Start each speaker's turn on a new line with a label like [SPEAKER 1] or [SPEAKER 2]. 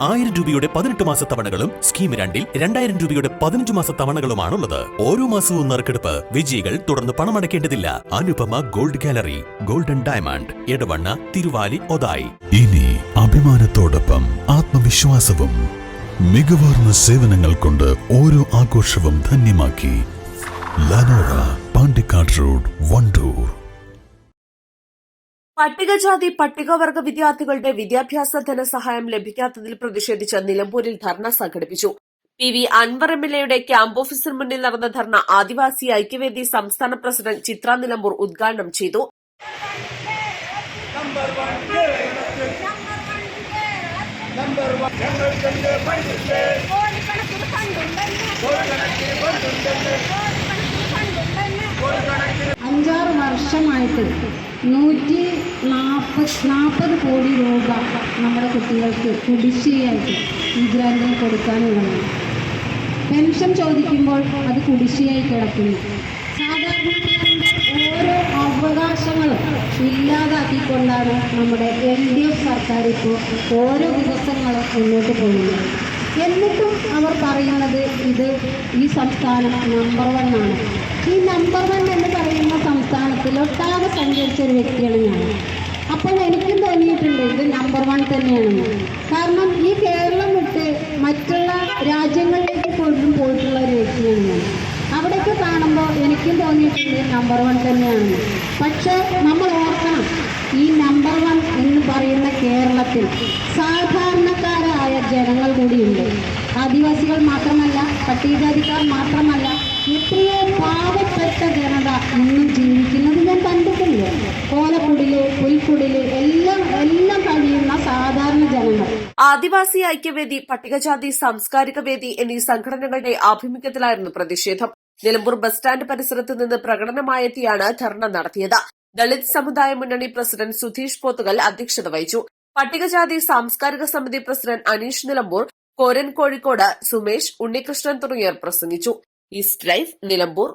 [SPEAKER 1] 1000 രൂപയുടെ 18 മാസ തവണകളും സ്കീം 2-ൽ 2000 രൂപയുടെ 15 മാസ തവണകളുമാണുള്ളത്. ഓരോ മാസവും നറുക്കെടുപ്പ്. വിജയികൾ തുടർന്ന് പണമടയ്ക്കേണ്ടതില്ല. Anupama gold gallery, golden diamond, Edavanna, Thiruvali, Othayi.
[SPEAKER 2] ഇനി അഭിമാനത്തോടൊപ്പം ആത്മവിശ്വാസവും. മികവാർന്ന സേവനങ്ങൾ കൊണ്ട് ഓരോ ആഘോഷവും ധന്യമാക്കി. ലനോറ, പാണ്ടിക്കാട് റോഡ്, വണ്ടൂർ.
[SPEAKER 3] പട്ടികജാതി പട്ടികവർഗ വിദ്യാർത്ഥികളുടെ വിദ്യാഭ്യാസ ധനസഹായം ലഭിക്കാത്തതിൽ പ്രതിഷേധിച്ച് നിലമ്പൂരിൽ ധർണ സംഘടിപ്പിച്ചു. PV അൻവർ MLA ക്യാമ്പ് ഓഫീസിന് മുന്നിൽ നടന്ന ധർണ ആദിവാസി ഐക്യവേദി സംസ്ഥാന പ്രസിഡന്റ് ചിത്ര നിലമ്പൂർ ഉദ്ഘാടനം ചെയ്തു.
[SPEAKER 4] അഞ്ചാറ് വർഷമായിട്ട് 140 കോടി രൂപ നമ്മുടെ കുട്ടികൾക്ക് കുടിശ്ശികയായിട്ട് ഈ ഗ്രാൻഡിന് കൊടുക്കാനുള്ളതാണ്. പെൻഷൻ ചോദിക്കുമ്പോൾ അത് കുടിശ്ശികയായി കിടക്കുന്നു. സാധാരണക്കാരുടെ ഓരോ അവകാശങ്ങളും ഇല്ലാതാക്കിക്കൊണ്ടാണ് നമ്മുടെ LDF സർക്കാർ ഇപ്പോൾ ഓരോ ദിവസങ്ങളും മുന്നോട്ട് പോകുന്നത്. എന്നിട്ടും അവർ പറയുന്നത് ഈ സംസ്ഥാനം നമ്പർ 1 ആണ്. ഈ നമ്പർ 1 എന്ന് പറയുന്ന സംസ്ഥാനത്തിൽ ഒട്ടാകെ സഞ്ചരിച്ച ഒരു വ്യക്തിയാണ് ഞാൻ. അപ്പോൾ എനിക്കും തോന്നിയിട്ടുണ്ട് ഇത് നമ്പർ 1 തന്നെയാണെന്ന്. കാരണം ഈ കേരളം വിട്ട് മറ്റുള്ള രാജ്യങ്ങളിലേക്ക് പോലും പോയിട്ടുള്ള ഒരു വ്യക്തിയാണ് ഞാൻ. അവിടേക്ക് കാണുമ്പോൾ എനിക്കും തോന്നിയിട്ടുണ്ട് നമ്പർ 1 തന്നെയാണെന്ന്. പക്ഷേ നമ്മൾ ഓർക്കണം, ഈ നമ്പർ 1 എന്ന് പറയുന്ന കേരളത്തിൽ സാധാരണക്കാരായ ജനങ്ങൾ കൂടിയുണ്ട്. ആദിവാസികൾ മാത്രമല്ല, പട്ടികജാതിക്കാർ മാത്രമല്ല, എത്രയോ പാവപ്പെട്ട ജനത ഇന്നും ജീവിക്കുന്നത് ഞാൻ കണ്ടിട്ടുണ്ട്. കോലക്കുടില്, പുൽക്കുടില് എല്ലാം കഴിയുന്ന സാധാരണ ജനങ്ങൾ.
[SPEAKER 3] ആദിവാസി ഐക്യവേദി, പട്ടികജാതി സാംസ്കാരിക വേദി എന്നീ സംഘടനകളുടെ ആഭിമുഖ്യത്തിലായിരുന്നു പ്രതിഷേധം. നിലമ്പൂർ ബസ് സ്റ്റാൻഡ് പരിസരത്ത് നിന്ന് പ്രകടനമായെത്തിയാണ് ധർണ നടത്തിയത്. ദളിത് സമുദായ മുന്നണി പ്രസിഡന്റ് സുധീഷ് പോത്തുകൽ അധ്യക്ഷത വഹിച്ചു. പട്ടികജാതി സാംസ്കാരിക സമിതി പ്രസിഡന്റ് അനീഷ് നിലമ്പൂർ, കോരൻ കോഴിക്കോട്, സുമേഷ്, ഉണ്ണികൃഷ്ണൻ തുടങ്ങിയവർ പ്രസംഗിച്ചു. East life, Nilambur.